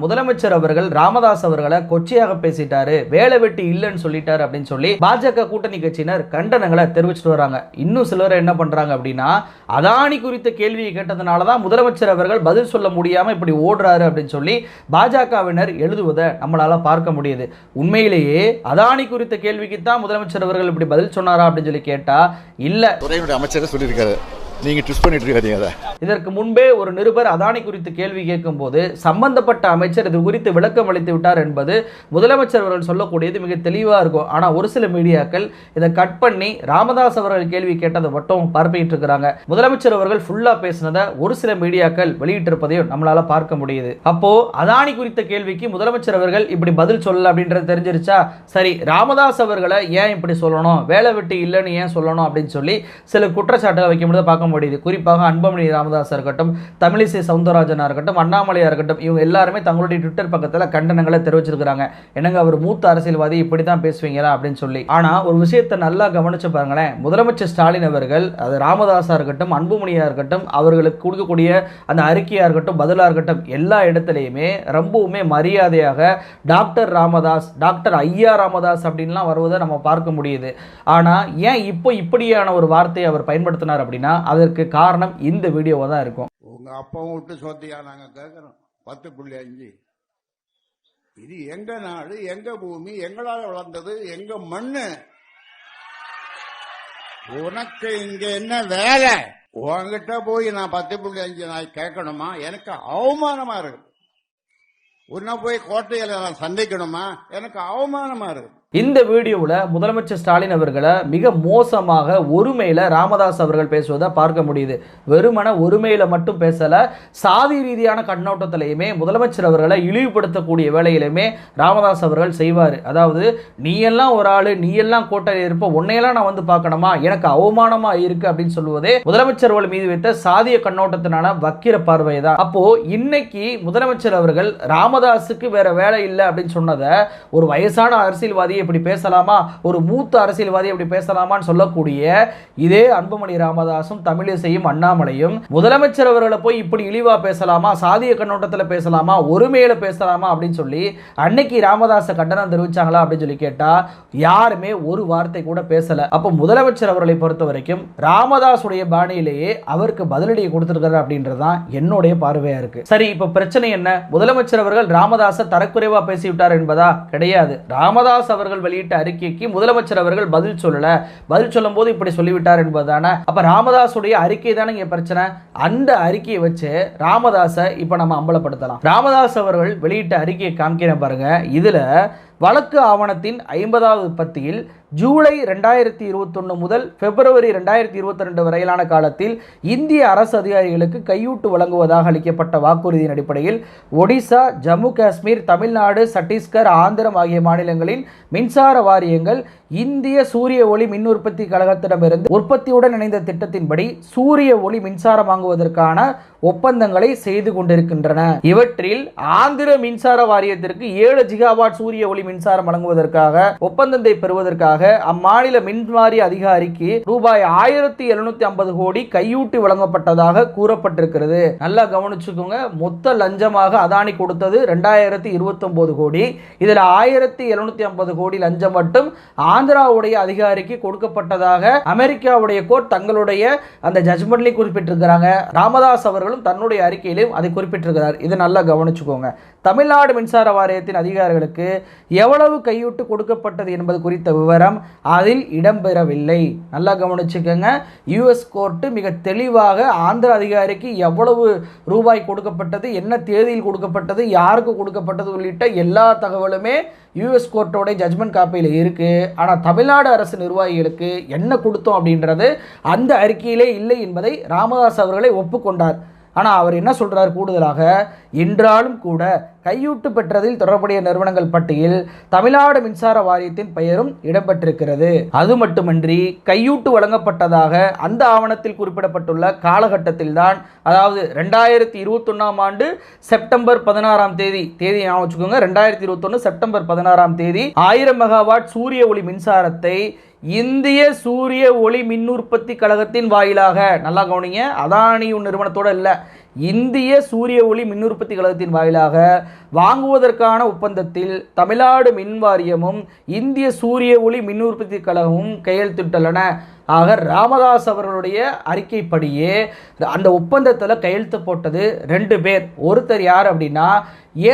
முதலமைச்சர் அவர்கள் ராமதாஸ் அவர்களை கொச்சையாக பேசிட்டாரு, வேலை வெட்டி இல்லைன்னு சொல்லிட்டாரு அப்படின்னு சொல்லி பாஜக கூட்டணி கட்சியினர் கண்டனங்களை தெரிவிச்சுட்டு வராங்க. இன்னும் சிலர் என்ன பண்றாங்க அப்படின்னா, அதானி குறித்த கேள்வியை கேட்டதுனாலதான் முதலமைச்சர் அவர்கள் பதில் சொல்ல முடியாம இப்படி ஓடுறாரு அப்படின்னு சொல்லி பாஜகவினர் எழுதுவதை நம்மளால பார்க்க முடியுது. உண்மையிலேயே அதானி குறித்த கேள்விக்கு தான் முதலமைச்சர் அவர்கள் இப்படி பதில் சொன்னாரா அப்படின்னு சொல்லி கேட்டா இல்ல, துறையினுடைய அமைச்சர் சொல்லியிருக்காரு, நீங்க ட்விஸ்ட் பண்ணிட்டு இருக்காதீங்க. இதற்கு முன்பே ஒரு நிருபர் அதானி குறித்து கேள்வி கேட்கும் போது சம்பந்தப்பட்ட அமைச்சர் இது குறித்து விளக்கம் அளித்து விட்டார் என்பது முதலமைச்சர் அவர்கள் சொல்லக்கூடியது மிக தெளிவா இருக்கும். ஆனா ஒரு சில மீடியாக்கள் இதை கட் பண்ணி ராமதாஸ் அவர்கள் கேள்வி கேட்டதை மட்டும் பரப்பிட்டு இருக்கிறாங்க. முதலமைச்சர் அவர்கள் ஃபுல்லா பேசினதை ஒரு சில மீடியாக்கள் வெளியிட்டிருப்பதையும் நம்மளால பார்க்க முடியுது. அப்போ அதானி குறித்த கேள்விக்கு முதலமைச்சர் அவர்கள் இப்படி பதில் சொல்லல அப்படின்றது தெரிஞ்சிருச்சா? சரி, ராமதாஸ் அவர்களை ஏன் இப்படி சொல்லணும், வேலை வெட்டி இல்லைன்னு ஏன் சொல்லணும் அப்படின்னு சொல்லி சில குற்றச்சாட்டுகளை வைக்க முடியாது பார்க்க முடியுது. குறிப்பாக அன்புமணி ராமதாஸ் இருக்கட்டும், தமிழிசை சவுந்தரராஜனா இருக்கட்டும், அண்ணாமலையா இருக்கட்டும், இவங்க எல்லாருமே தங்களுடைய ட்விட்டர் பக்கத்தில் கண்டனங்களை தெரிவிச்சிருக்காங்க. என்னங்க அவர் மூத்த அரசியல்வாதி, இப்படிதான் பேசுவீங்களா அப்படின்னு சொல்லி. ஆனா ஒரு விஷயத்தை நல்லா கவனிச்சு பாருங்களேன், முதலமைச்சர் ஸ்டாலின் அவர்கள் அது ராமதாஸா இருக்கட்டும், அன்புமணியா இருக்கட்டும், அவர்களுக்கு கொடுக்கக்கூடிய அந்த அறிக்கையா இருக்கட்டும், பதிலா இருக்கட்டும், எல்லா இடத்துலையுமே ரொம்பவுமே மரியாதையாக டாக்டர் ராமதாஸ், டாக்டர் ஐயா ராமதாஸ் அப்படின்லாம் வருவதை நம்ம பார்க்க முடியுது. ஆனா ஏன் இப்போ இப்படியான ஒரு வார்த்தையை அவர் பயன்படுத்தினார் அப்படின்னா அதற்கு காரணம் இந்த வீடியோவா தான் இருக்கும். உங்க அப்பாவும் விட்டு சொத்தியா நாங்க கேட்கிறோம் 10.5. இது எங்க நாடு, எங்க பூமி, எங்களால வளர்ந்தது, எங்க மண்ணு. உனக்கு இங்க என்ன வேலை? உங்ககிட்ட போய் நான் 10.5 நான் கேட்கணுமா? எனக்கு அவமானமா இருக்கு. உன்ன போய் கோட்டையில நான் சந்திக்கணுமா? எனக்கு அவமானமா இருக்கு. இந்த வீடியோவில் முதலமைச்சர் ஸ்டாலின் அவர்களை மிக மோசமாக ஒருமையில் ராமதாஸ் அவர்கள் பேசுவதை பார்க்க முடியுது. வெறுமன ஒருமையில் மட்டும் பேசலை, சாதி ரீதியான கண்ணோட்டத்திலையுமே முதலமைச்சர் அவர்களை இழிவுபடுத்தக்கூடிய வேலையிலுமே ராமதாஸ் அவர்கள் செய்வார். அதாவது நீ எல்லாம் ஒரு ஆள், நீ எல்லாம் கோட்டையில் இருப்ப, உன்னையெல்லாம் நான் வந்து பார்க்கணுமா, எனக்கு அவமானமாக இருக்கு அப்படின்னு சொல்லுவதே முதலமைச்சர் அவர்கள் மீது வைத்த சாதிய கண்ணோட்டத்தினால வக்கிர பார்வை தான். அப்போ இன்னைக்கு முதலமைச்சர் அவர்கள் ராமதாஸுக்கு வேற வேலை இல்லை அப்படின்னு சொன்னதை ஒரு வயசான அரசியல்வாதியை இப்படி பேசலாமா, ஒரு மூத்த அரசியல்வாதி இப்படி பேசலாமான்னு சொல்லக்கூடிய இதே அன்புமணி ராமதாசும் தமிழிசையும் அண்ணாமலையும் முதலமைச்சர் அவர்களை போய் இப்படி இழிவா பேசலாமா, சாதிய கண்ணோட்டத்தில் பேசலாமா, ஒருமையில பேசலாமா அப்படின்னு சொல்லி அன்னைக்கு ராமதாஸை கண்டனம் தெரிவிச்சாங்களா அப்படின்னு சொல்லி கேட்டா யாருமே ஒரு வார்த்தை கூட பேசல. அப்போ முதலமைச்சர் அவர்களை பொறுத்த வரைக்கும் ராமதாஸுடைய பாணியிலேயே அவருக்கு பதிலடியை கொடுத்திருக்கிறார் அப்படின்றதுதான் என்னுடைய பார்வையா இருக்கு. சரி, இப்ப பிரச்சனை என்ன? முதலமைச்சர் அவர்கள் ராமதாஸை தரக்குறைவா பேசிவிட்டார் என்பதா? கிடையாது. ராமதாஸ் அவர்கள் வெளியிட்ட அறிக்கைக்கு முதலமைச்சர் அவர்கள் பதில் சொல்லல, பதில் சொல்லும் போது இப்படி சொல்லிவிட்டார் என்பதுதானே. அப்ப ராமதாஸுடைய அறிக்கை தானே இங்க பிரச்சனை. அந்த அறிக்கையை வச்சு ராமதாஸை இப்ப நம்ம அம்பலப்படுத்தலாம். ராமதாஸ் அவர்கள் வெளியிட்ட அறிக்கையை காமிக்கிறேன் பாருங்க. இதுல வழக்கு ஆவணத்தின் 50வது பத்தியில் ஜூலை 2021 முதல் பிப்ரவரி 2022 வரையிலான காலத்தில் இந்திய அரசு அதிகாரிகளுக்கு கையூட்டு வழங்குவதாக அளிக்கப்பட்ட வாக்குறுதியின் அடிப்படையில் ஒடிசா, ஜம்மு காஷ்மீர், தமிழ்நாடு, சத்தீஸ்கர், ஆந்திரம் ஆகிய மாநிலங்களின் மின்சார வாரியங்கள் இந்திய சூரிய ஒளி மின் உற்பத்தி கழகத்திடமிருந்து உற்பத்தியுடன் இணைந்த திட்டத்தின்படி சூரிய ஒளி மின்சாரம் வாங்குவதற்கான ஒப்பந்தங்களை செய்து கொண்டிருக்கின்றன. இவற்றில் ஆந்திர மின்சார வாரியத்திற்கு 7 ஜிகாவாட் சூரிய ஒளி மின்சாரம் வழங்குவதற்காக ஒப்பந்தத்தை பெறுவதற்காக அம்மாநில மின்வாரிய அதிகாரிக்கு ரூபாய் 1750 கோடி கையூட்டி வழங்கப்பட்டதாக கூறப்பட்டிருக்கிறது. நல்லா கவனிச்சுக்கோங்க. மொத்த லஞ்சமாக அதானி கொடுத்தது 2029 கோடி. இதுல 1750 கோடி லஞ்சம் மட்டும் ஆந்திராவுடைய அதிகாரிக்கு கொடுக்கப்பட்டதாக அமெரிக்காவுடைய கோர்ட் தங்களுடைய அந்த ஜட்ஜ்மெண்ட்லயும் குறிப்பிட்டிருக்கிறாங்க. ராமதாஸ் அவர்களும் தன்னுடைய அறிக்கையிலும் அதை குறிப்பிட்டிருக்கிறார். இதை நல்லா கவனிச்சுக்கோங்க. தமிழ்நாடு மின்சார வாரியத்தின் அதிகாரிகளுக்கு எவ்வளவு கையூட்டு கொடுக்கப்பட்டது என்பது குறித்த விவரம் அதில் இடம்பெறவில்லை. நல்லா கவனிச்சுக்கோங்க. யுஎஸ் கோர்ட் மிக தெளிவாக ஆந்திர அதிகாரிக்கு எவ்வளவு ரூபாய் கொடுக்கப்பட்டது, என்ன தேதியில் கொடுக்கப்பட்டது, யாருக்கு கொடுக்கப்பட்டது உள்ளிட்ட எல்லா தகவலுமே யுஎஸ் கோர்ட்டோட ஜட்ஜ்மெண்ட் காப்பியில் இருக்கு. ஆனால் தமிழ்நாடு அரசு நிர்வாகிகளுக்கு என்ன கொடுத்தோம் அப்படின்றது அந்த அறிக்கையிலே இல்லை என்பதை ராமதாஸ் அவர்களை ஒப்புக்கொண்டார். ஆனால் அவர் என்ன சொல்றார்? கூடுதலாக என்றாலும் கூட கையூட்டு பெற்றதில் தொடர்புடைய நிறுவனங்கள் பட்டியல் தமிழ்நாடு மின்சார வாரியத்தின் பெயரும் இடம்பெற்றிருக்கிறது. அது மட்டுமின்றி கையூட்டு வழங்கப்பட்டதாக அந்த ஆவணத்தில் குறிப்பிடப்பட்டுள்ள காலகட்டத்தில் தான், அதாவது 2021 ஆண்டு செப்டம்பர் 16 தேதி ஞாபகம் வச்சுக்கோங்க. 2021 செப்டம்பர் 16 1000 மெகாவாட் சூரிய ஒளி மின்சாரத்தை இந்திய சூரிய ஒளி மின் உற்பத்தி கழகத்தின் வாயிலாக, நல்லா கவனிங்க, அதானி நிறுவனத்தோட இல்ல, இந்திய சூரிய ஒளி மின் உற்பத்தி கழகத்தின் வாயிலாக வாங்குவதற்கான ஒப்பந்தத்தில் தமிழ்நாடு மின் வாரியமும் இந்திய சூரிய ஒளி மின் உற்பத்தி கழகமும் கையெழுத்திட்டுள்ளன. ஆக ராமதாஸ் அவர்களுடைய அறிக்கைப்படியே அந்த ஒப்பந்தத்தில் கையெழுத்து போட்டது 2 பேர். ஒருத்தர் யார் அப்படின்னா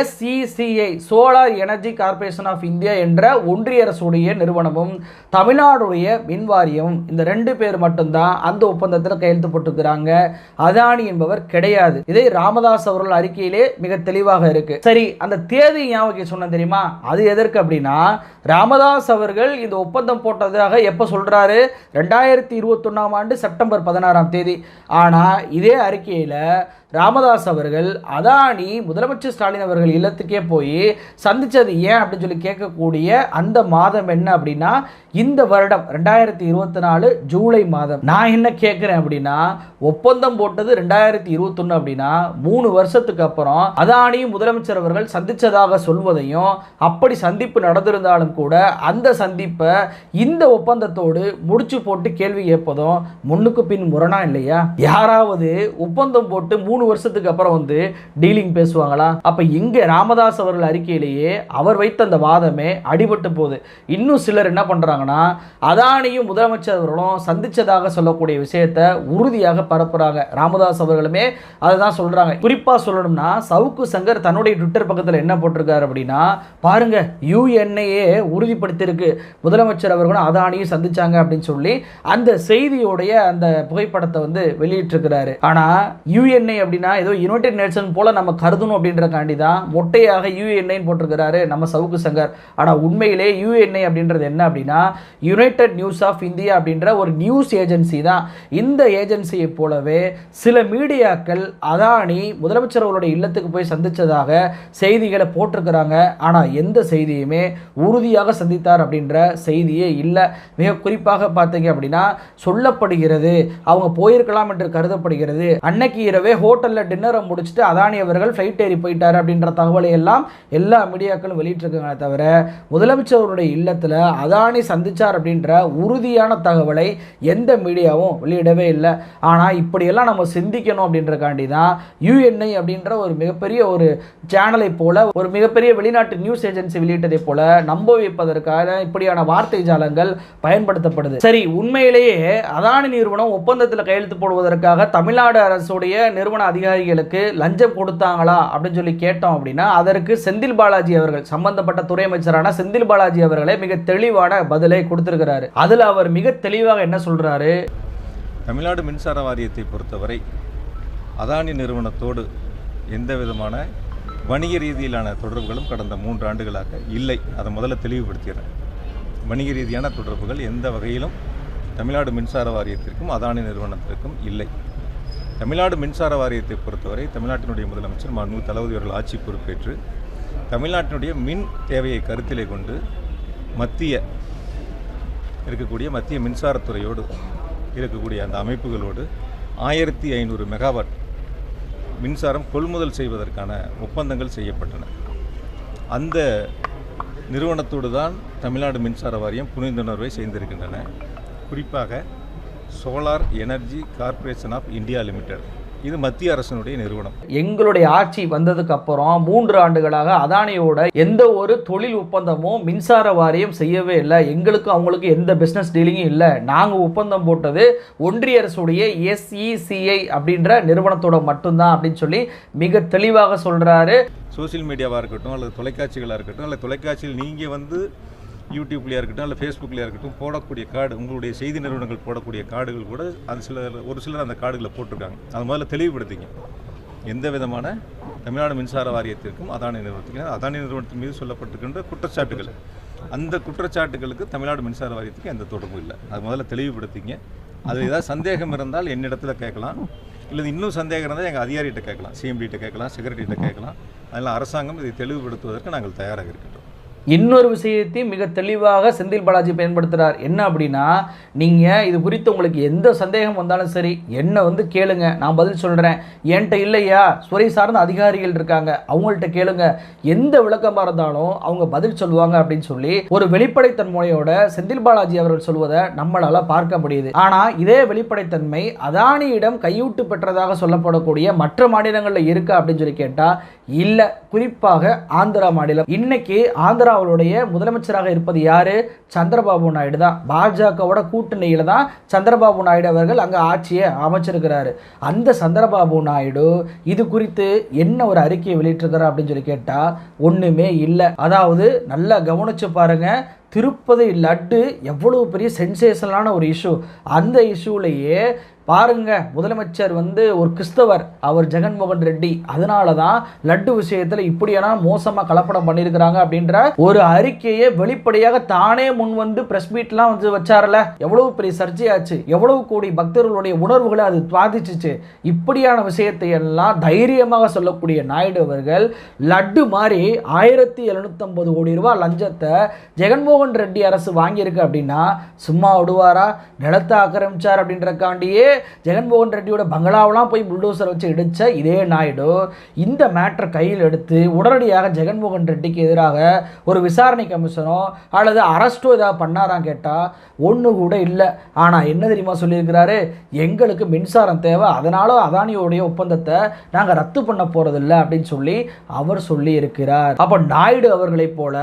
SECI solar energy corporation of India என்ற ஒன்றிய அரசுடைய நிறுவனமும் தமிழ்நாடுடைய மின் வாரியமும். இந்த 2 பேர் மட்டும்தான் அந்த ஒப்பந்தத்தில் கையெழுத்து போட்டுக்கிறாங்க. அதானி என்பவர் கிடையாது. இதை ராமதாஸ் அவர்கள் அறிக்கையிலே மிக தெளிவாக இருக்கு. சரி, அந்த தேதி ஞாபகம் சொன்ன தெரியுமா? அது எதற்கு அப்படின்னா ராமதாஸ் அவர்கள் இந்த ஒப்பந்தம் போட்டதாக எப்போ சொல்றாரு? 2021ஆம் ஆண்டு செப்டம்பர் 16ஆம் தேதி. ஆனால் இதே அறிக்கையில் ராமதாஸ் அவர்கள் அதானி முதலமைச்சர் ஸ்டாலின் அவர்கள் இல்லத்துக்கே போய் சந்திச்சது ஏன் அப்படின்னு சொல்லி கேட்கக்கூடிய அந்த மாதம் என்ன அப்படின்னா இந்த வருடம் 2024 ஜூலை மாதம். நான் என்ன கேட்குறேன் அப்படின்னா ஒப்பந்தம் போட்டது 2021 அப்படின்னா 3 வருஷத்துக்கு அப்புறம் அதானியும் முதலமைச்சர் அவர்கள் சந்திச்சதாக சொல்வதையும், அப்படி சந்திப்பு நடந்திருந்தாலும் கூட அந்த சந்திப்பை இந்த ஒப்பந்தத்தோடு முடிச்சு போட்டு கேள்வி கேட்பதும் முன்னுக்கு பின் முரணா இல்லையா? யாராவது ஒப்பந்தம் போட்டு 3 வருஷத்துக்கு அப்புறம் வந்து டீலிங் பேசுவாங்களா? அப்ப இங்க ராமதாஸ் அவர்கள் அறிக்கையிலேயே அவர் வைத்த அந்த வாதமே அடிபட்டு போகுது. இன்னும் சிலர் என்ன பண்றாங்கன்னா அதானியும் முதலமைச்சர் அவர்களும் சந்திச்சதாக சொல்லக்கூடிய விஷயத்தை உறுதியாக பரப்புறாங்க. ராமதாஸ் அவர்களுமே அதை தான் சொல்றாங்க. குறிப்பா சொல்லணும்னா சவுக்கு சங்கர் தன்னுடைய ட்விட்டர் பக்கத்தில் என்ன போட்டிருக்காரு அப்படின்னா, பாருங்க UNA உறுதிப்படுத்தியிருக்கு முதலமைச்சர் அவர்களும் அதானியும் சந்திச்சாங்க அப்படின்னு சொல்லி அந்த செய்தியோடைய அந்த புகைப்படத்தை வந்து வெளியிட்டிருக்கிறாரு. ஆனா UNA அப்படின்னா ஏதோ யுனைடெட் நேஷன் போல நம்ம கருதணும் அப்படின்றக்காண்டி தான் மொட்டையாக UNA போட்டிருக்கிறாரு நம்ம சவுக்கு சங்கர். ஆனா உண்மையிலே UNA அப்படின்றது என்ன அப்படின்னா யுனைடெட் நியூஸ் ஆஃப் இந்தியா அப்படின்ற ஒரு நியூஸ் ஏஜென்சி தான். இந்த ஏஜென்சியை போலவே சில மீடியாக்கள் அதானி முதலமைச்சர் அவருடைய இல்லத்துக்கு போய் சந்திச்சதாக செய்திகளை போட்டிருக்கிறாங்க. ஆனால் எந்த செய்தியுமே உறுதியாக சந்தித்தார் அப்படின்ற செய்தியே இல்லை. மிக குறிப்பாக பார்த்தீங்க அப்படின்னா சொல்லப்படுகிறது அவங்க போயிருக்கலாம் என்று கருதப்படுகிறது. அன்னைக்கு இரவே ஹோட்டலில் டின்னரை முடிச்சுட்டு அதானி அவர்கள் ஃப்ளைட் ஏறி போயிட்டார் அப்படின்ற தகவலை எல்லாம் எல்லா மீடியாக்களும் வெளியிட்டிருக்காங்க. தவிர முதலமைச்சர் அவருடைய இல்லத்தில் அதானி சந்திச்சார் அப்படின்ற உறுதியான தகவலை எந்த மீடியாவும் வெளியிடவே இல்லை. ஆனால் இப்படியெல்லாம் நம்ம சிந்திக்கணும் அப்படின்றக்காண்டி தான் UNA அப்படின்ற ஒரு மிகப்பெரிய ஒரு சேனலை போல ஒரு மிகப்பெரிய வெளிநாட்டு நியூஸ் ஏஜென்சி வெளியிட்டதை போல நம்ப வைப்பதற்காக இப்படியான வார்த்தை ஜாலங்கள் பயன்படுத்தப்படுது. சரி, உண்மையிலேயே அதானி நிறுவனம் ஒப்பந்தத்தில் கையெழுத்து போடுவதற்காக தமிழ்நாடு அரசுடைய நிறுவன அதிகாரிகளுக்கு லஞ்சம் கொடுத்தாங்களா அப்படின்னு சொல்லி கேட்டோம் அப்படின்னா அதற்கு செந்தில் பாலாஜி அவர்கள் சம்பந்தப்பட்ட துறை அமைச்சரான செந்தில் பாலாஜி அவர்களே மிக தெளிவான பதிலை கொடுத்திருக்கிறாரு. அதுல அவர் மிக தெளிவாக என்ன சொல்றாரு? தமிழ்நாடு மின்சார வாரியத்தை பொறுத்தவரை அதானி நிறுவனத்தோடு எந்த விதமான வணிக ரீதியிலான தொடர்புகளும் கடந்த 3 ஆண்டுகளாக இல்லை. அதை முதல்ல தெளிவுபடுத்திடுறேன். வணிக ரீதியான தொடர்புகள் எந்த வகையிலும் தமிழ்நாடு மின்சார வாரியத்திற்கும் அதானி நிறுவனத்திற்கும் இல்லை. தமிழ்நாடு மின்சார வாரியத்தை பொறுத்தவரை தமிழ்நாட்டினுடைய முதலமைச்சர் மாண்புமிகு தளபதி அவர்கள் ஆட்சி பொறுப்பேற்று தமிழ்நாட்டினுடைய மின் தேவையை கருத்திலே கொண்டு மத்திய மின்சாரத்துறையோடு இருக்கக்கூடிய அந்த அமைப்புகளோடு 1500 மெகாவாட் மின்சாரம் கொள்முதல் செய்வதற்கான ஒப்பந்தங்கள் செய்யப்பட்டன. அந்த நிறுவனத்தோடு தான் தமிழ்நாடு மின்சார வாரியம் புரிந்துணர்வை செய்திருக்கின்றன. குறிப்பாக solar energy corporation of India limited, இது மத்திய அரசினுடைய நிறுவனம். எங்களுடைய ஆட்சி வந்ததுக்கு அப்புறம் 3 ஆண்டுகளாக அதானியோட எந்த ஒரு தொழில் ஒப்பந்தமும் மின்சார வாரியம் செய்யவே இல்லை. எங்களுக்கு அவங்களுக்கு எந்த பிஸ்னஸ் டீலிங்கும் இல்லை. நாங்கள் ஒப்பந்தம் போட்டது ஒன்றிய அரசுடைய SECI அப்படின்ற நிறுவனத்தோட மட்டும்தான் அப்படின்னு சொல்லி மிக தெளிவாக சொல்றாரு. சோசியல் மீடியாவாக இருக்கட்டும் அல்லது தொலைக்காட்சிகளாக இருக்கட்டும் அல்லது தொலைக்காட்சியில் நீங்கள் வந்து யூடியூப்லேயா இருக்கட்டும் இல்லை ஃபேஸ்புக்லேயா இருக்கட்டும் போடக்கூடிய கார்டு, உங்களுடைய செய்தி நிறுவனங்கள் போடக்கூடிய கார்டுகள் கூட அது ஒரு சிலர் அந்த கார்டுகளை போட்டிருக்காங்க. அது முதல்ல தெளிவுபடுத்திங்க. எந்த விதமான தமிழ்நாடு மின்சார வாரியத்திற்கும் அதானி நிறுவனத்தின் மீது சொல்லப்பட்டிருக்கின்ற குற்றச்சாட்டுகள், அந்த குற்றச்சாட்டுகளுக்கு தமிழ்நாடு மின்சார வாரியத்துக்கு எந்த தொடர்பும் இல்லை. அது முதல்ல தெளிவுபடுத்திங்க. அது ஏதாவது சந்தேகம் இருந்தால் என்னிடத்துல கேட்கலாம், இல்லை இன்னும் சந்தேகம் இருந்தால் எங்கள் அதிகாரிகிட்ட கேட்கலாம், CMD கிட்ட கேட்கலாம், செக்ரட்டரிகிட்ட கேட்கலாம். அதனால் அரசாங்கம் இதை தெளிவுபடுத்துவதற்கு நாங்கள் தயாராக இருக்கின்றோம். இன்னொரு விஷயத்தையும் மிக தெளிவாக செந்தில் பாலாஜி பயன்படுத்துகிறார். என்ன அப்படின்னா, நீங்கள் இது குறித்து உங்களுக்கு எந்த சந்தேகம் வந்தாலும் சரி என்னை வந்து கேளுங்க, நான் பதில் சொல்கிறேன். என்கிட்ட இல்லையா, துறை சார்ந்த அதிகாரிகள் இருக்காங்க, அவங்கள்ட்ட கேளுங்க, எந்த விளக்கமாக இருந்தாலும் அவங்க பதில் சொல்லுவாங்க அப்படின்னு சொல்லி ஒரு வெளிப்படைத்தன்மையோட செந்தில் பாலாஜி அவர்கள் சொல்வதை நம்மளால பார்க்க முடியுது. ஆனால் இதே வெளிப்படைத்தன்மை அதானியிடம் கையூட்டு பெற்றதாக சொல்லப்படக்கூடிய மற்ற மாநிலங்களில் இருக்கா அப்படின்னு சொல்லி கேட்டால் இல்லை. குறிப்பாக ஆந்திரா மாநிலம். இன்னைக்கு ஆந்திராவுடைய முதலமைச்சராக இருப்பது யாரு? சந்திரபாபு நாயுடு தான். பாஜகவோட கூட்டணியில தான் சந்திரபாபு நாயுடு அவர்கள் அங்க ஆட்சியை அமைச்சிருக்கிறாரு. அந்த சந்திரபாபு நாயுடு இது குறித்து என்ன ஒரு அறிக்கையை வெளியிட்டிருக்கிறார் அப்படின்னு சொல்லி கேட்டா ஒண்ணுமே இல்லை. அதாவது நல்லா கவனிச்சு பாருங்க, திருப்பதி லட்டு எவ்வளவு பெரிய சென்சேஷனலான ஒரு இஷ்யூ. அந்த இஷ்யூலையே பாருங்க, முதலமைச்சர் வந்து ஒரு கிறிஸ்தவர், அவர் ஜெகன்மோகன் ரெட்டி. அதனால தான் லட்டு விஷயத்தில் இப்படியான மோசமாக கலப்படம் பண்ணியிருக்கிறாங்க அப்படின்ற ஒரு அறிக்கையை வெளிப்படையாக தானே முன் வந்து பிரஸ் மீட்லாம் வந்து வச்சாரல. எவ்வளவு பெரிய சர்ச்சையாச்சு, எவ்வளவு கோடி பக்தர்களுடைய உணர்வுகளை அது பாதிச்சிச்சு. இப்படியான விஷயத்தை எல்லாம் தைரியமாக சொல்லக்கூடிய நாயுடு அவர்கள் லட்டு மாதிரி 1750 கோடி ரூபாய் லஞ்சத்தை ஜெகன்மோகன் ரெட்டி அரசு வாங்கியிருக்கு அப்படின்னா சும்மா விடுவாரா? நிலத்தை ஆக்கிரமிச்சார் அப்படின்றக்காண்டியே ஜெகன்மோகன் ரெட்டியோட பங்களாவெல்லாம் போய் புல்டோசர் வச்சு இடிச்ச இதே நாயுடு இந்த மேட்டரை கையில் எடுத்து உடனடியாக ஜெகன்மோகன் ரெட்டிக்கு எதிராக ஒரு விசாரணை கமிஷனோ அல்லது அரஸ்டோ ஏதாவது பண்ணாரான்னு கேட்டால் ஒன்று கூட இல்லை. ஆனால் என்ன தெரியுமா சொல்லியிருக்கிறாரு? எங்களுக்கு மின்சாரம் தேவை, அதனால அதானியோடைய ஒப்பந்தத்தை நாங்கள் ரத்து பண்ண போறதில்லை அப்படின்னு சொல்லி அவர் சொல்லி இருக்கிறார். அப்போ நாயுடு அவர்களை போல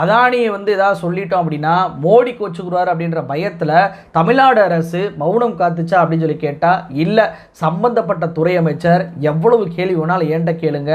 அதானியை வந்து ஏதாவது சொல்லிட்டோம் அப்படின்னா மோடி கோச்சுக்குறாரு அப்படின்ற பயத்தில் தமிழ்நாடு அரசு மௌனம் காத்துச்சா அப்படின்னு சொல்லி கேட்டா இல்ல. சம்பந்தப்பட்ட துறை அமைச்சர் எவ்வளவு கேள்வி வேணாலும் என்கிட்ட கேளுங்க,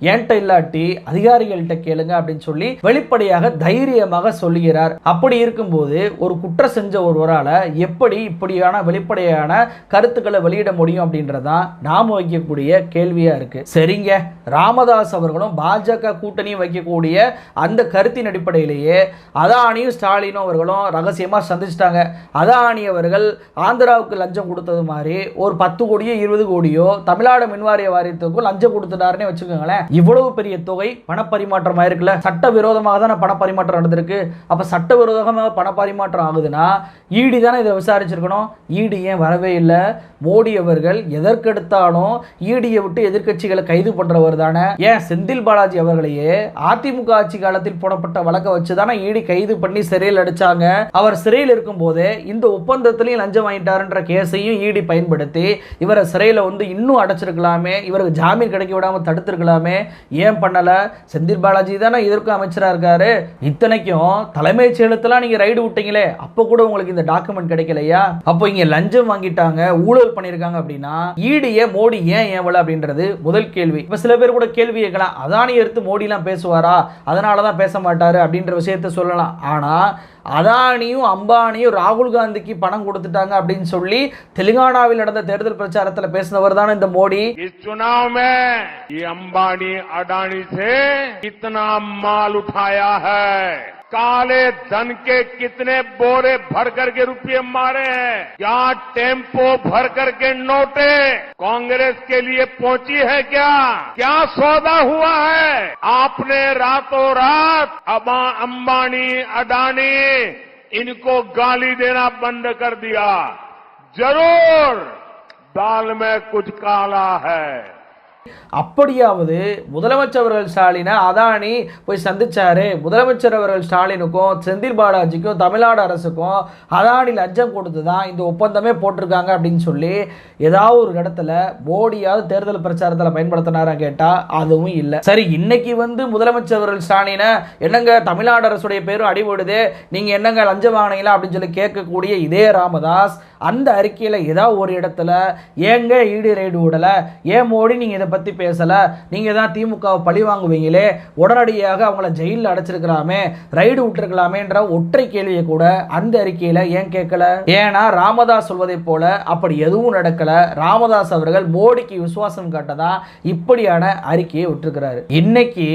என்கிட்ட இல்லாட்டி அதிகாரிகள்கிட்ட கேளுங்க அப்படின்னு சொல்லி வெளிப்படையாக தைரியமாக சொல்லுகிறார். அப்படி இருக்கும்போது ஒரு குற்றம் செஞ்ச ஒருவரால எப்படி இப்படியான வெளிப்படையான கருத்துக்களை வெளியிட முடியும் அப்படின்றதான் நாம வைக்கக்கூடிய கேள்வியா இருக்கு. சரிங்க, ராமதாஸ் அவர்களும் பாஜக கூட்டணியும் வைக்கக்கூடிய அந்த கருத்தின் அடிப்படையிலேயே அதானியும் ஸ்டாலினும் அவர்களும் ரகசியமா சந்திச்சிட்டாங்க. அதானி அவர்கள் ஆந்திராவுக்கு லஞ்சம் கொடுத்தது மாதிரி ஒரு 10 கோடியோ 20 கோடியோ தமிழ்நாடு மின்வாரிய வாரியத்துக்கும் லஞ்சம் கொடுத்துட்டாருன்னு வச்சுக்கோங்களேன். இவ்வளவு பெரிய தொகை பணப்பரிமாற்றம் ஆயிருக்குல்ல, சட்டவிரோதமாக தானே பணப்பரிமாற்றம் நடந்திருக்கு. அப்ப சட்டவிரோதமாக பணப்பரிமாற்றம் ஆகுதுன்னா ஈடி தானே இதை விசாரிச்சிருக்கணும். ஈடி ஏன் வரவே இல்லை? மோடி அவர்கள் எதற்கெடுத்தாலும் ஈடியை விட்டு எதிர்கட்சிகளை கைது பண்றவர் தானே. ஏன் செந்தில் பாலாஜி அவர்களையே அதிமுக ஆட்சி காலத்தில் போடப்பட்ட வழக்க வச்சுதானே ஈடி கைது பண்ணி சிறையில் அடிச்சாங்க. அவர் சிறையில் இருக்கும் போதே இந்த ஒப்பந்தத்திலையும் லஞ்சம் வாங்கிட்டாருன்ற கேஸையும் ஈடி பயன்படுத்தி இவரை சிறையில் வந்து இன்னும் அடைச்சிருக்கலாமே, இவருக்கு ஜாமீன் கிடைக்க விடாம தடுத்திருக்கலாமே. ஏன் பண்ணல? செந்தில் பாலாஜி தானே இதற்கும் அமைச்சரா இருக்காரு. இத்தனைக்கும் தலைமைச் செயலத்துல நீங்க ரைடு விட்டீங்களே, அப்ப கூட உங்களுக்கு இந்த டாக்குமெண்ட் கிடைக்கலையா? அப்போ இங்க லஞ்சம் வாங்கிட்டாங்க, ஊழல் பண்ணிருக்காங்க அப்படின்னா ஈடிய மோடி ஏன் ஏவல அப்படின்றது முதல் கேள்வி. இப்ப சில பேர் கூட கேள்வி கேட்கலாம், அதானி எடுத்து மோடி எல்லாம் பேசுவாரா, அதனாலதான் பேச மாட்டாரு அப்படின்ற விஷயத்தை சொல்லலாம். ஆனா அதானியும் அம்பானியும் ராகுல் காந்திக்கு பணம் கொடுத்துட்டாங்க அப்படின்னு சொல்லி தெலுங்கானாவில் நடந்த தேர்தல் பிரச்சாரத்தில் பேசினவர் தான் இந்த மோடி. चुनाव में ये अंबानी अडानी से कितना माल उठाया है, काले धन के कितने बोरे भर करके रुपये मारे हैं, क्या टेम्पो भर करके नोटे कांग्रेस के लिए पहुंची है, क्या सौदा हुआ है? आपने रातों रात अंबानी अडानी इनको गाली देना बंद कर दिया. जरूर दाल में कुछ काला है. அப்படியாவது முதலமைச்சர் அவர்கள் ஸ்டாலினை அதானி போய் சந்திச்சாரு. முதலமைச்சர் அவர்கள் ஸ்டாலினுக்கும் செந்தில் பாலாஜிக்கும் தமிழ்நாடு அரசுக்கும் அதானி லஞ்சம் கொடுத்து தான் இந்த ஒப்பந்தமே போட்டிருக்காங்க அப்படின்னு சொல்லி ஏதாவது ஒரு இடத்துல மோடியாவது தேர்தல் பிரச்சாரத்தில் பயன்படுத்தினாரா கேட்டா அதுவும் இல்லை. சரி, இன்னைக்கு வந்து முதலமைச்சர் அவர்கள் ஸ்டாலினை என்னங்க தமிழ்நாடு அரசுடைய பேரும் அடிபடுது, நீங்க என்னங்க லஞ்சம் வாங்கினீங்களா அப்படின்னு சொல்லி கேட்கக்கூடிய இதே ராமதாஸ் அந்த அறிக்கையில ஏதாவது ஒரு இடத்துல ஏங்க ஈடி ரைடு விடல, ஏன் மோடி நீங்க இதை பத்தி பேசல, நீங்க தான் திமுகவை பழி வாங்குவீங்களே, உடனடியாக அவங்கள ஜெயிலில் அடைச்சிருக்கலாமே, ரைடு விட்டுருக்கலாமேன்ற ஒற்றை கேள்வியை கூட அந்த அறிக்கையில ஏன் கேட்கல? ஏன்னா ராமதாஸ் சொல்வதை போல அப்படி எதுவும் நடக்கல. ராமதாஸ் அவர்கள் மோடிக்கு விசுவாசம் காட்டதா இப்படியான அறிக்கையை விட்டுருக்கிறாரு. இன்னைக்கு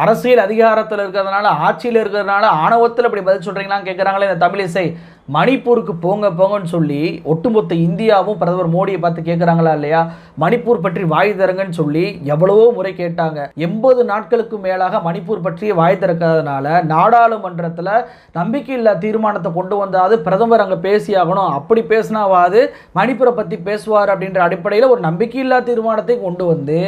அரசியல் அதிகாரத்தில் இருக்கிறதுனால, ஆட்சியில் இருக்கிறதுனால ஆணவத்தில் அப்படி பதில் சொல்றீங்களான்னு கேட்கிறாங்களே இந்த தமிழிசை. மணிப்பூருக்கு போங்க போங்கன்னு சொல்லி ஒட்டுமொத்த இந்தியாவும் பிரதமர் மோடியை பார்த்து கேட்குறாங்களா இல்லையா? மணிப்பூர் பற்றி வாய் திறங்கன்னு சொல்லி எவ்வளவோ முறை கேட்டாங்க. 80 நாட்களுக்கு மேலாக மணிப்பூர் பற்றி வாய் திறக்காதனால நாடாளுமன்றத்தில் நம்பிக்கையில்லா தீர்மானத்தை கொண்டு வந்தாது பிரதமர் அங்கே பேசியாகணும், அப்படி பேசினாவாது மணிப்பூரை பற்றி பேசுவார் அப்படின்ற அடிப்படையில் ஒரு நம்பிக்கையில்லா தீர்மானத்தை கொண்டு வந்து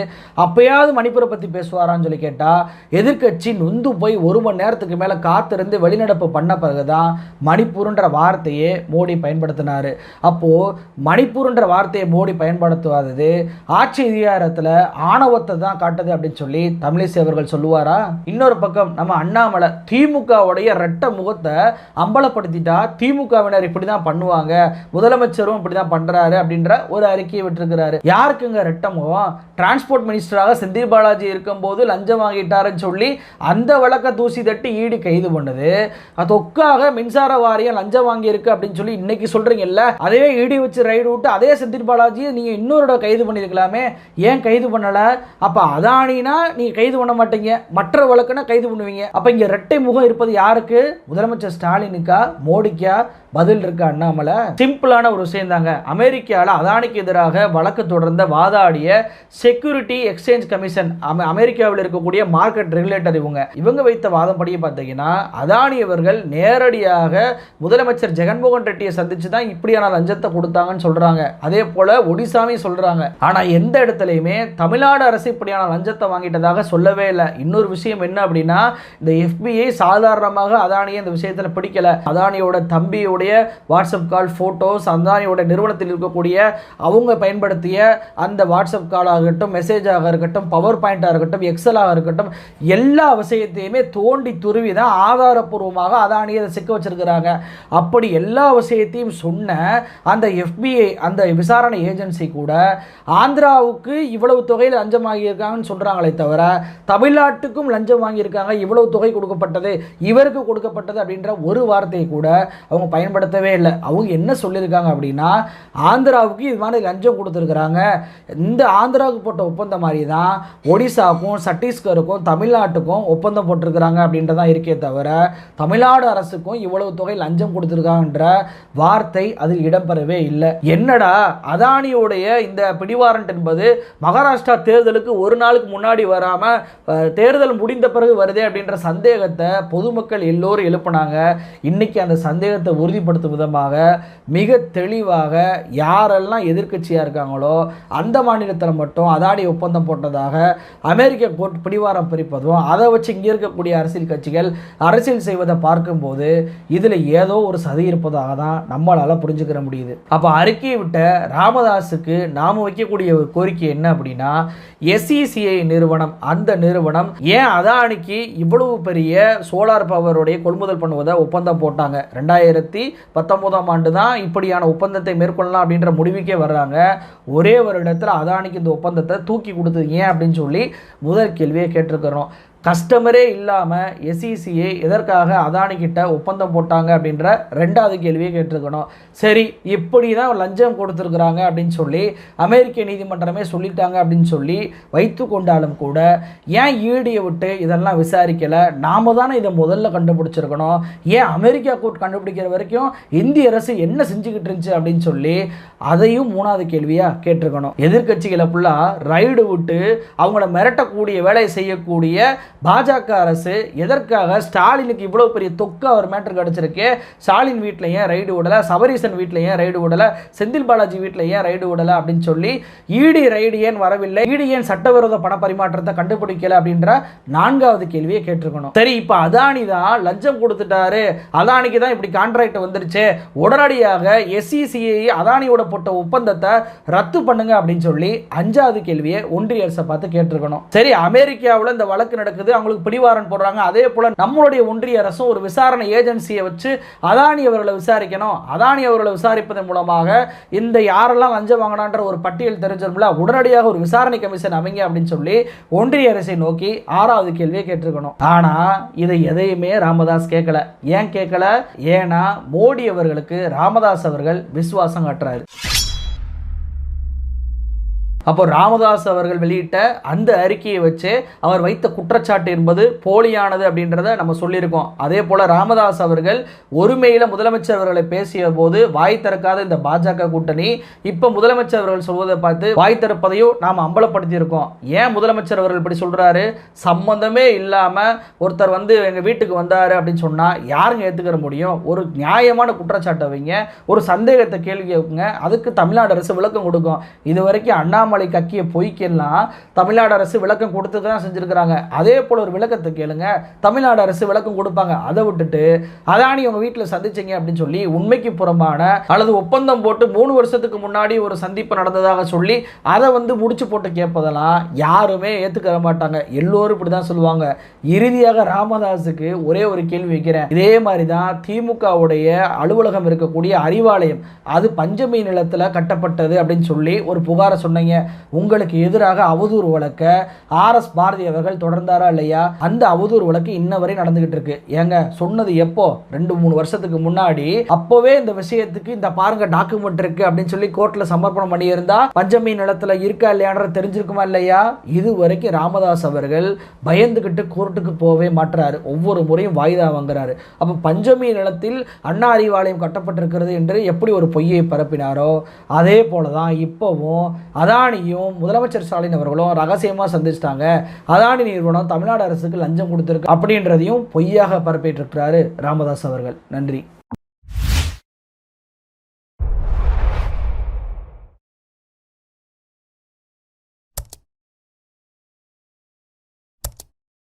அப்பயாவது மணிப்பூரை பற்றி பேசுவாரான்னு சொல்லி கேட்டால் எதிர்க்கட்சி நொந்து போய் 1 மணி நேரத்துக்கு மேலே காத்திருந்து வெளிநடப்பு பண்ண பிறகுதான் மணிப்பூர்ன்ற வார்த்தையே மோடி பயன்படுத்தினார். அப்போது மணிப்பூர்ன்ற வார்த்தையை மோடி பயன்படுத்துவாதது ஆட்சி அதிகாரத்தில் ஆணவத்தை தான் காட்டுது அப்படின்னு சொல்லி தமிழிசை அவர்கள் சொல்லுவாரா? இன்னொரு பக்கம் நம்ம அண்ணாமலை திமுகவுடைய ரெட்ட முகத்தை அம்பலப்படுத்திட்டா திமுகவினர் இப்படி தான் பண்ணுவாங்க, முதலமைச்சரும் இப்படி தான் பண்ணுறாரு அப்படின்ற ஒரு அறிக்கையை விட்டுருக்கிறாரு. யாருக்குங்க ரெட்ட முகம்? டிரான்ஸ்போர்ட் மினிஸ்டராக செந்தில் பாலாஜி இருக்கும்போது லஞ்சம் வாங்கிட்டாருன்னு சொல்லி அந்த வழக்கை தூசி தட்டி ஈடி கைது பண்ணுது. தொக்காக மின்சார வாரியம் லஞ்சம் வாங்கி இருக்கு அப்படின்னு சொல்லி இன்னைக்கு சொல்றீங்கல்ல, அதே ஈடி வச்சு ரைடு விட்டு அதே செந்தில் பாலாஜியை நீங்க இன்னொரு கைது பண்ணிருக்கலாமே, ஏன் கைது பண்ணல? அப்ப அதானினா நீங்க கைது பண்ண மாட்டீங்க, மற்ற வழக்குனா கைது பண்ணுவீங்க. அப்ப இங்க இரட்டை முகம் இருப்பது யாருக்கு? முதலமைச்சர் ஸ்டாலினுக்கா மோடிக்கா? பதில் இருக்கா அண்ணாமலை? சிம்பிளான ஒரு விஷயம் தாங்க. அமெரிக்காவில் அதானிக்கு எதிராக வழக்கு தொடர்ந்த வாதாடிய செக்யூரிட்டி எக்ஸ்சேஞ்ச் கமிஷன், அமெரிக்காவில் இருக்கக்கூடிய மார்க்கெட் ரெகுலேட்டர், இவங்க வைத்த வாதம் படியே பார்த்தீங்கன்னா அதானி அவர்கள் நேரடியாக முதலமைச்சர் ஜெகன்மோகன் ரெட்டியை சந்திச்சு தான் இப்படியான லஞ்சத்தை கொடுத்தாங்கன்னு சொல்றாங்க. அதே போல ஒடிசாமே சொல்றாங்க. ஆனா எந்த இடத்துலையுமே தமிழ்நாடு அரசு இப்படியான லஞ்சத்தை வாங்கிட்டதாக சொல்லவே இல்லை. இன்னொரு விஷயம் என்ன அப்படின்னா, இந்த FBI சாதாரணமாக அதானியை இந்த விஷயத்துல பிடிக்கல. அதானியோட தம்பியோட வாட்ஸ்அப் கால் போட்டோஸ், அதானியோட நிறுவனத்தில் இருக்கக்கூடிய அவங்க பயன்படுத்திய அந்த வாட்ஸ்அப் கால் ஆகட்டும், மெசேஜாக இருக்கட்டும், பவர் பாயிண்டாக இருக்கட்டும், எக்ஸலாக இருக்கட்டும், எல்லா விஷயத்தையுமே தோண்டி துருவி தான் ஆதாரப்பூர்வமாக அதானியை அதை சிக்க வச்சிருக்கிறாங்க. அப்படி எல்லா விஷயத்தையும் சொன்ன அந்த FBI அந்த விசாரணை ஏஜென்சி கூட ஆந்திராவுக்கு இவ்வளவு தொகையில் லஞ்சம் வாங்கியிருக்காங்கன்னு சொல்றாங்களே தவிர தமிழ்நாட்டுக்கும் லஞ்சம் வாங்கியிருக்காங்க, இவ்வளவு தொகை கொடுக்கப்பட்டது, இவருக்கு கொடுக்கப்பட்டது அப்படின்ற ஒரு வார்த்தையை கூட அவங்க பயன்படுத்தவே இல்லை. அவங்க என்ன சொல்லியிருக்காங்க அப்படின்னா, ஆந்திராவுக்கு இது மாதிரி லஞ்சம் கொடுத்துருக்குறாங்க, இந்த ஆந்திராவுக்கு போட்ட ஒப்பந்தம் மாதிரி தான் ஒடிசாவுக்கும் சத்தீஸ்கருக்கும் தமிழ்நாட்டுக்கும் ஒப்பந்தம் போட்டிருக்கிறாங்க அப்படின்றதான் இருக்கே தவிர தமிழ்நாடு அரசுக்கும் இவ்வளவு தொகை லஞ்சம் கொடுத்துருக்காங்கன்ற வார்த்தை அதில் இடம்பெறவே இல்லை. என்னடா அதானியோடைய இந்த பிடிவாரண்ட் என்பது மகாராஷ்டிரா தேர்தலுக்கு ஒரு நாளுக்கு முன்னாடி வராம தேர்தல் முடிந்த பிறகு வருதே அப்படின்ற சந்தேகத்தை பொதுமக்கள் எல்லோரும் எழுப்பினாங்க. இன்னைக்கு அந்த சந்தேகத்தை உறுதிப்படுத்தும் விதமாக மிக தெளிவாக யாரெல்லாம் எதிர்க்கட்சியாக இருக்காங்களோ அந்த மாநிலத்தில் மட்டும் அதானி ஒப்பந்தம் போட்டதாக அமெரிக்க கோர்ட் பிடிவாரம் பிரிப்பதும் அதை வச்சு இங்கே இருக்கக்கூடிய அரசியல் கட்சிகள் அரசியல் செய்வதை பார்க்கும்போது இதில் ஏதோ ஒரு சதி இருப்பதாக தான் நம்மளால் புரிஞ்சுக்கிற முடியுது. அப்போ அறிக்கையை விட்ட ராமதாஸுக்கு நாம் வைக்கக்கூடிய ஒரு கோரிக்கை என்ன அப்படின்னா, SECI நிறுவனம், அந்த நிறுவனம் ஏன் அதானிக்கு இவ்வளவு பெரிய சோலார் பவருடைய கொள்முதல் பண்ணுவதை ஒப்பந்தம் போட்டாங்க? 2019ஆம் ஆண்டு தான் இப்படியான ஒப்பந்தத்தை மேற்கொள்ளலாம் அப்படின்ற முடிவுக்கே வர்றாங்க. ஒரே வருடத்தில் அதானிக்கு இந்த ஒப்பந்தத்தை தூக்கி கொடுத்தது ஏன் அப்படின்னு சொல்லி முதல் கேள்வியை கேட்டிருக்கிறோம். கஸ்டமரே இல்லாமல் SECI எதற்காக அதானி கிட்ட ஒப்பந்தம் போட்டாங்க அப்படின்ற ரெண்டாவது கேள்வியை கேட்டிருக்கணும். சரி, இப்படி தான் லஞ்சம் கொடுத்துருக்குறாங்க அப்படின்னு சொல்லி அமெரிக்க நீதிமன்றமே சொல்லிட்டாங்க அப்படின்னு சொல்லி வைத்து கொண்டாலும் கூட ஏன் ஈடியை விட்டு இதெல்லாம் விசாரிக்கலை? நாம தானே இதை முதல்ல கண்டுபிடிச்சிருக்கணும். ஏன் அமெரிக்கா கோர்ட் கண்டுபிடிக்கிற வரைக்கும் இந்திய அரசு என்ன செஞ்சுக்கிட்டு இருந்துச்சு அப்படின்னு சொல்லி அதையும் மூணாவது கேள்வியாக கேட்டிருக்கணும். எதிர்கட்சிகளை ஃபுல்லாக ரைடு விட்டு அவங்கள மிரட்டக்கூடிய வேலையை செய்யக்கூடிய பாஜக அரசு எதற்காக ஸ்டாலினுக்கு இவ்வளவு பெரிய தொக்கு அவர் மேட்டர் கிடைச்சிருக்கு? ஸ்டாலின் வீட்டில் ஏன் ரைடு விடலை? சபரீசன் வீட்டில் ஏன் ரைடு விடலை? செந்தில் பாலாஜி வீட்டில் ஏன் ரைடு விடலை அப்படின்னு சொல்லி ஈடி ரைடு ஏன் வரவில்லை? ஈடி ஏன் சட்டவிரோத பண பரிமாற்றத்தை கண்டுபிடிக்கல அப்படின்ற நான்காவது கேள்வியை கேட்டிருக்கணும். சரி, இப்போ அதானி தான் லஞ்சம் கொடுத்துட்டாரு, அதானிக்கு தான் இப்படி கான்ட்ராக்ட் வந்துருச்சு, உடனடியாக SECI அதானியோட போட்ட ஒப்பந்தத்தை ரத்து பண்ணுங்க அப்படின்னு சொல்லி அஞ்சாவது கேள்வியை ஒன்றிய அரசை பார்த்து கேட்டிருக்கணும். சரி, அமெரிக்காவில் இந்த வழக்கு நடக்குது, அவங்களுக்கு பிடிவாரண்ட் போடுறாங்க, அதே போல நம்மளுடைய ஒன்றிய அரசும் ஒரு விசாரணை ஏஜென்சியை வச்சு அதானி அவர்களை விசாரிக்கணும். அதானி அவர்களை விசாரிப்பதன் மூலமாக இந்த யாரெல்லாம் லஞ்சம் வாங்கினான்ற ஒரு பட்டியல் தெரிஞ்சிரும்ல, உடனடியாக ஒரு விசாரணை கமிஷன் அமைங்க அப்படின்னு சொல்லி ஒன்றிய அரசை நோக்கி ஆறாவது கேள்வியை கேட்டிருக்கணும். ஆனா இதை எதையுமே ராமதாஸ் கேட்கல. ஏன் கேட்கல? ஏன்னா மோடி அவர்களுக்கு ராமதாஸ் அவர்கள் விசுவாசம் காட்டுறாரு. அப்போ ராமதாஸ் அவர்கள் வெளியிட்ட அந்த அறிக்கையை வச்சு அவர் வைத்த குற்றச்சாட்டு என்பது போலியானது அப்படின்றத நம்ம சொல்லியிருக்கோம். அதே போல ராமதாஸ் அவர்கள் ஒருமையில முதலமைச்சர் அவர்களை பேசிய போது வாய் திறக்காத இந்த பாஜக கூட்டணி இப்ப முதலமைச்சர் அவர்கள் சொல்வதை பார்த்து வாய் திறப்பதையும் நாம் அம்பலப்படுத்தி இருக்கோம். ஏன் முதலமைச்சர் அவர்கள் இப்படி சொல்றாரு? சம்பந்தமே இல்லாம ஒருத்தர் வந்து எங்க வீட்டுக்கு வந்தாரு அப்படின்னு சொன்னா யாருங்க ஏத்துக்கிற முடியும்? ஒரு நியாயமான குற்றச்சாட்டை வைங்க, ஒரு சந்தேகத்தை கேள்வி கேட்குங்க, அதுக்கு தமிழ்நாடு அரசு விளக்கம் கொடுக்கும். இதுவரைக்கும் அண்ணாமலை கக்கிய பொய்க்கெல்லாம் தமிழ்நாடு அரசு விளக்கம் கொடுத்து தான் செஞ்சிருக்கிறாங்க. அதே போல ஒரு விளக்கத்தை கேளுங்க, தமிழ்நாடு அரசு விளக்கம் கொடுப்பாங்க. அதை விட்டுட்டு அதானி உங்க வீட்டில் சந்திச்சீங்க அப்படின்னு சொல்லி உண்மைக்கு புறம்பான அல்லது ஒப்பந்தம் போட்டு 3 வருஷத்துக்கு முன்னாடி ஒரு சந்திப்பு நடந்ததாக சொல்லி அதை வந்து முடிச்சு போட்டு கேட்பதெல்லாம் யாருமே ஏத்துக்கிற மாட்டாங்க. எல்லோரும் இப்படிதான் சொல்லுவாங்க. இறுதியாக ராமதாஸுக்கு ஒரே ஒரு கேள்வி வைக்கிறேன். இதே மாதிரி தான் திமுகவுடைய அலுவலகம் இருக்கக்கூடிய அறிவாலயம் அது பஞ்சமி நிலத்தில் கட்டப்பட்டது அப்படின்னு சொல்லி ஒரு புகாரை சொன்னீங்க. உங்களுக்கு எதிராக அவதூறு வழக்க RS பாரதி அவர்கள் தொடர்ந்தாரா இல்லையா? அந்த அவதூறு வழக்கு இன்ன வரை நடந்துகிட்டு இருக்கு. ஏங்க சொன்னது எப்போ? 2-3 வருஷத்துக்கு முன்னாடி. அப்பவே இந்த விஷயத்துக்கு இந்த பாருங்க டாக்குமெண்ட் இருக்கு அப்படின்னு சொல்லி கோர்ட்ல சமர்ப்பணம் பண்ணி இருந்தா பஞ்சமி நிலத்துல இருக்கா இல்லையான்ற தெரிஞ்சிருக்குமா இல்லையா? இது வரைக்கும் ராமதாஸ் அவர்கள் பயந்துகிட்டு கோர்ட்டுக்கு போவே மாட்டாரு. ஒவ்வொரு முறையும் வாய்தா வாங்குறாரு. அப்ப பஞ்சமி நிலத்தில் அண்ணா அறிவாலயம் கட்டப்பட்டிருக்கிறது என்று எப்படி ஒரு பொய்யை பரப்பினாரோ அதே போலதான் இப்பவும் அதானியும் முதலமைச்சர் ஸ்டாலின் அவர்களும் ரகசியமா சந்திச்சிட்டாங்க. அதானி நிறுவனம் தமிழ்நாடு அரசுக்கு லஞ்சம் கொடுத்திருக்கு அப்படின்றதையும் பொய்யாக பரப்பிட்டு இருக்கிறாரு ராமதாஸ் அவர்கள். நன்றி.